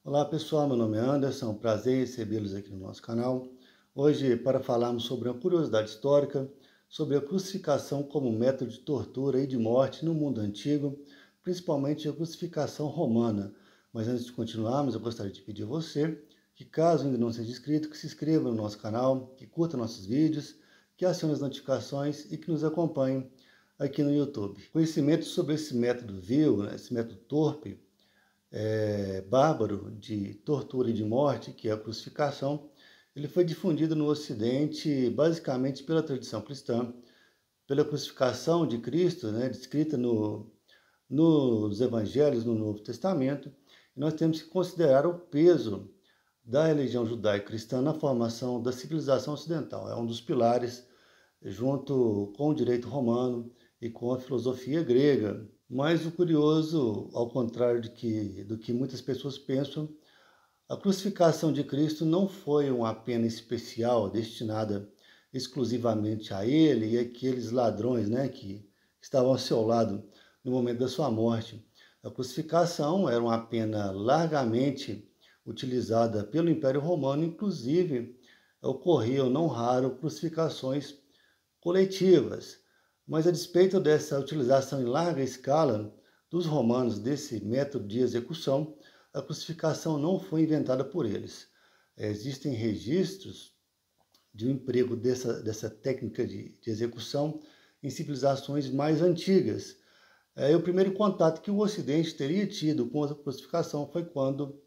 Olá pessoal, meu nome é Anderson, é um prazer recebê-los aqui no nosso canal. Hoje, para falarmos sobre uma curiosidade histórica, sobre a crucificação como método de tortura e de morte no mundo antigo, principalmente a crucificação romana. Mas antes de continuarmos, eu gostaria de pedir a você que, caso ainda não seja inscrito, que se inscreva no nosso canal, que curta nossos vídeos, que acione as notificações e que nos acompanhe aqui no YouTube. Conhecimento sobre esse método vil, esse método torpe, bárbaro de tortura e de morte, que é a crucificação, ele foi difundido no Ocidente basicamente pela tradição cristã, pela crucificação de Cristo, descrita nos Evangelhos, no Novo Testamento. E nós temos que considerar o peso da religião judaico-cristã na formação da civilização ocidental. É um dos pilares, junto com o direito romano e com a filosofia grega. Mas o curioso, ao contrário do que muitas pessoas pensam, a crucificação de Cristo não foi uma pena especial destinada exclusivamente a ele e aqueles ladrões, que estavam ao seu lado no momento da sua morte. A crucificação era uma pena largamente utilizada pelo Império Romano, inclusive ocorriam, não raro, crucificações coletivas. Mas a despeito dessa utilização em larga escala dos romanos desse método de execução, a crucificação não foi inventada por eles. Existem registros de um emprego dessa técnica de execução em civilizações mais antigas. O primeiro contato que o Ocidente teria tido com a crucificação foi quando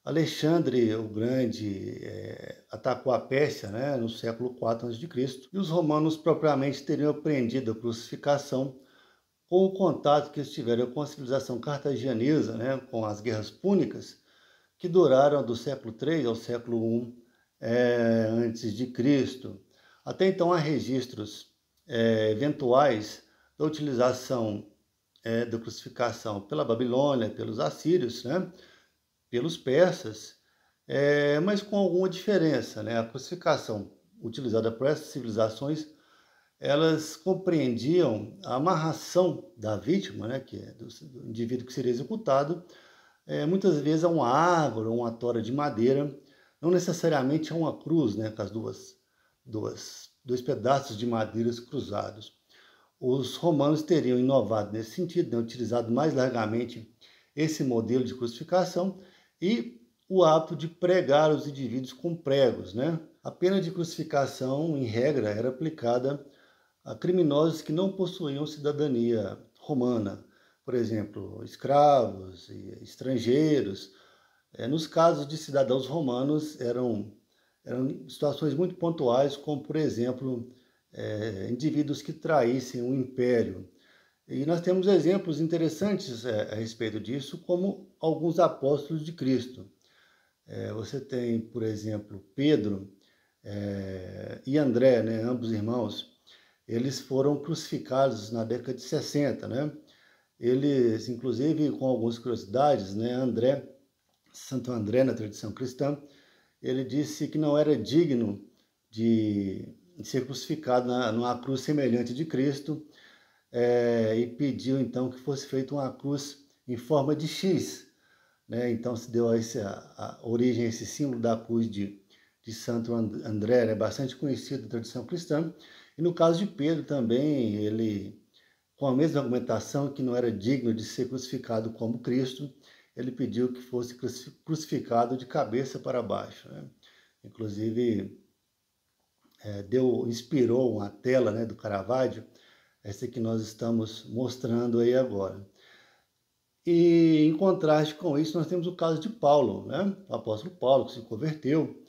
Alexandre o Grande atacou a Pérsia, no século IV a.C., e os romanos propriamente teriam aprendido a crucificação com o contato que eles tiveram com a civilização cartaginesa, com as guerras púnicas, que duraram do século III ao século I antes de Cristo. Até então há registros eventuais da utilização da crucificação pela Babilônia, pelos assírios, pelos persas, mas com alguma diferença. A crucificação utilizada por essas civilizações, elas compreendiam a amarração da vítima, que é do indivíduo que seria executado, muitas vezes a uma árvore ou uma tora de madeira, não necessariamente a uma cruz, com as dois pedaços de madeiras cruzados. Os romanos teriam inovado nesse sentido, utilizado mais largamente esse modelo de crucificação e o hábito de pregar os indivíduos com pregos. A pena de crucificação, em regra, era aplicada a criminosos que não possuíam cidadania romana, por exemplo, escravos e estrangeiros. Nos casos de cidadãos romanos, eram situações muito pontuais, como, por exemplo, indivíduos que traíssem o império. E nós temos exemplos interessantes a respeito disso, como alguns apóstolos de Cristo. Você tem, por exemplo, Pedro e André, ambos irmãos. Eles foram crucificados na década de 60. Eles, inclusive, com algumas curiosidades, Santo André, na tradição cristã, ele disse que não era digno de ser crucificado numa cruz semelhante de Cristo, e pediu então que fosse feita uma cruz em forma de X. Então se deu a origem a esse símbolo da cruz de Santo André, bastante conhecido da tradição cristã. E no caso de Pedro também, ele, com a mesma argumentação que não era digno de ser crucificado como Cristo, ele pediu que fosse crucificado de cabeça para baixo. Inclusive, inspirou uma tela do Caravaggio, essa que nós estamos mostrando aí agora. E em contraste com isso, nós temos o caso de Paulo, o apóstolo Paulo, que se converteu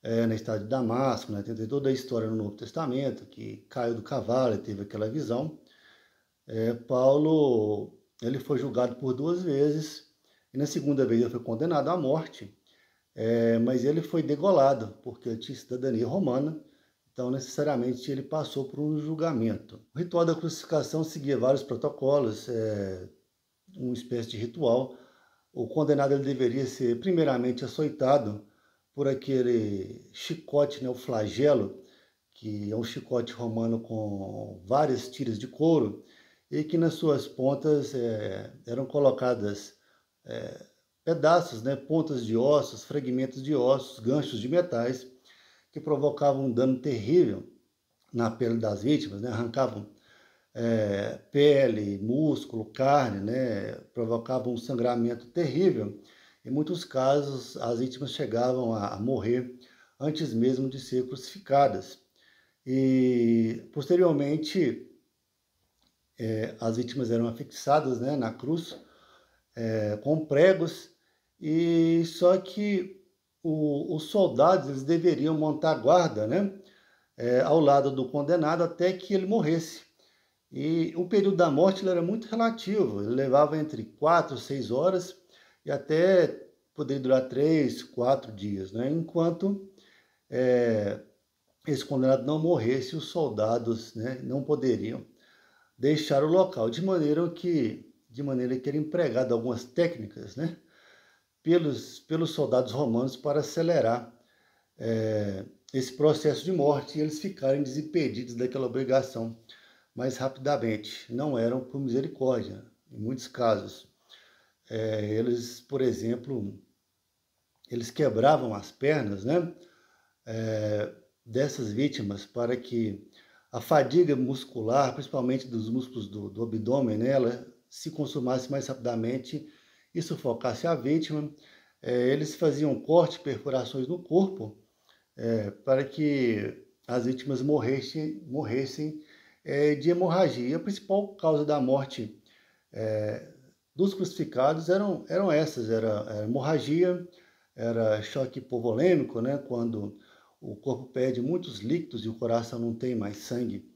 na estrada de Damasco, tem toda a história no Novo Testamento, que caiu do cavalo e teve aquela visão. Paulo, ele foi julgado por 2 vezes, e na segunda vez ele foi condenado à morte, mas ele foi degolado, porque ele tinha cidadania romana, então necessariamente ele passou por um julgamento. O ritual da crucificação seguia vários protocolos, uma espécie de ritual. O condenado ele deveria ser primeiramente açoitado por aquele chicote, o flagelo, que é um chicote romano com várias tiras de couro, e que nas suas pontas eram colocadas pedaços, né, pontas de ossos, fragmentos de ossos, ganchos de metais, que provocavam um dano terrível na pele das vítimas, né, arrancavam pele, músculo, carne, né, provocavam um sangramento terrível. Em muitos casos, as vítimas chegavam a morrer antes mesmo de ser crucificadas. E, posteriormente, as vítimas eram afixadas, né, na cruz, com pregos, e só que os soldados eles deveriam montar guarda, né, ao lado do condenado até que ele morresse. E o período da morte ele era muito relativo, ele levava entre 4 e 6 horas e até poderia durar 3, 4 dias, né? Enquanto esse condenado não morresse, os soldados, né, não poderiam deixar o local, de maneira que era empregado algumas técnicas, né, pelos soldados romanos para acelerar esse processo de morte e eles ficarem desimpedidos daquela obrigação mais rapidamente. Não eram por misericórdia, em muitos casos. Eles, por exemplo, eles quebravam as pernas, né, dessas vítimas para que a fadiga muscular, principalmente dos músculos do abdômen, né, ela se consumasse mais rapidamente e sufocasse a vítima. Eles faziam corte, perfurações no corpo para que as vítimas morressem de hemorragia. E a principal causa da morte dos crucificados eram essas, era hemorragia, era choque hipovolêmico, né, quando o corpo perde muitos líquidos e o coração não tem mais sangue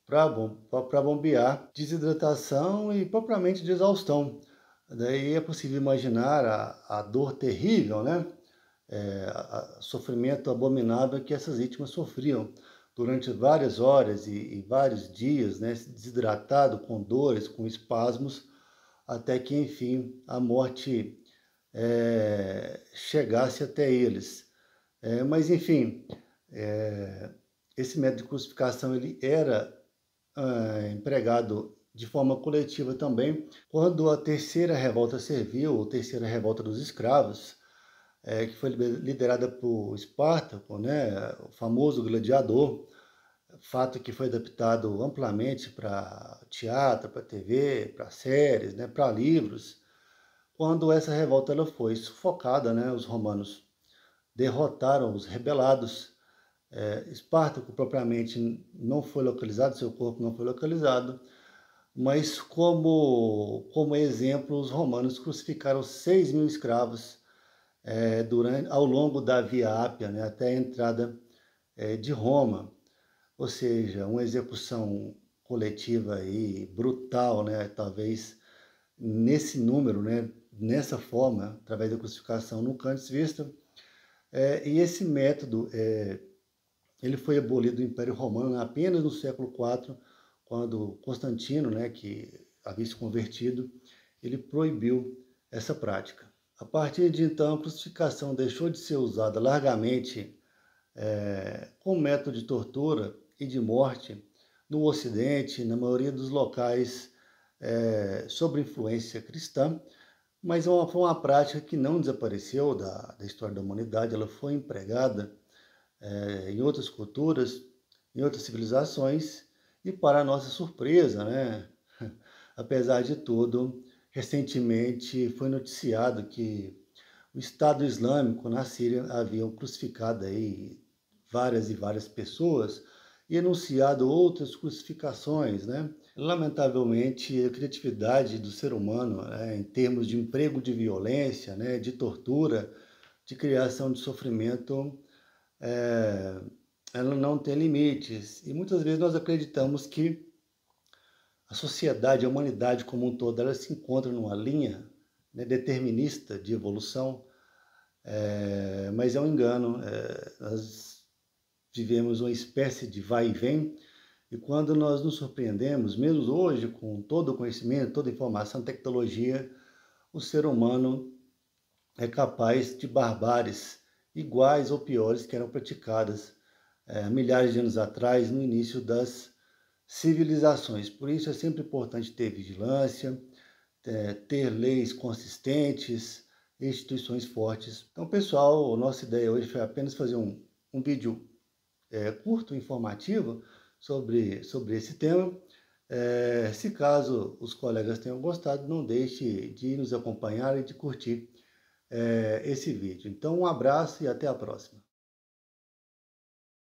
para bombear, desidratação e propriamente de exaustão. Daí é possível imaginar a dor terrível, né, sofrimento abominável que essas vítimas sofriam durante várias horas e vários dias, né, desidratado, com dores, com espasmos, até que, enfim, a morte chegasse até eles. Mas, enfim, esse método de crucificação ele era empregado de forma coletiva também quando a terceira revolta servil, ou terceira revolta dos escravos, que foi liderada por Espartaco, né, o famoso gladiador, fato que foi adaptado amplamente para teatro, para TV, para séries, né, para livros. Quando essa revolta ela foi sufocada, né, os romanos derrotaram os rebelados. Espartaco propriamente não foi localizado, seu corpo não foi localizado, mas como exemplo, os romanos crucificaram 6.000 escravos ao longo da Via Ápia, né, até a entrada de Roma, ou seja, uma execução coletiva e brutal, né, talvez nesse número, né, nessa forma, através da crucificação, nunca antes vista. E esse método ele foi abolido do Império Romano apenas no século IV, quando Constantino, né, que havia se convertido, ele proibiu essa prática. A partir de então, a crucificação deixou de ser usada largamente como método de tortura e de morte no Ocidente, na maioria dos locais sob influência cristã, mas foi uma prática que não desapareceu da história da humanidade, ela foi empregada em outras culturas, em outras civilizações, e para a nossa surpresa, né, apesar de tudo, recentemente foi noticiado que o Estado Islâmico na Síria havia crucificado aí várias e várias pessoas e anunciado outras crucificações, né? Lamentavelmente, a criatividade do ser humano, né, em termos de emprego de violência, né, de tortura, de criação de sofrimento, ela não tem limites. E muitas vezes nós acreditamos que a sociedade, a humanidade como um todo, ela se encontra numa linha, né, determinista de evolução, mas é um engano. Nós vivemos uma espécie de vai e vem, e quando nós nos surpreendemos, mesmo hoje, com todo o conhecimento, toda a informação, tecnologia, o ser humano é capaz de barbáries iguais ou piores que eram praticadas milhares de anos atrás, no início das civilizações. Por isso é sempre importante ter vigilância, ter leis consistentes, instituições fortes. Então, pessoal, a nossa ideia hoje foi apenas fazer um vídeo curto, informativo, sobre esse tema. Se caso os colegas tenham gostado, não deixe de nos acompanhar e de curtir esse vídeo. Então, um abraço e até a próxima.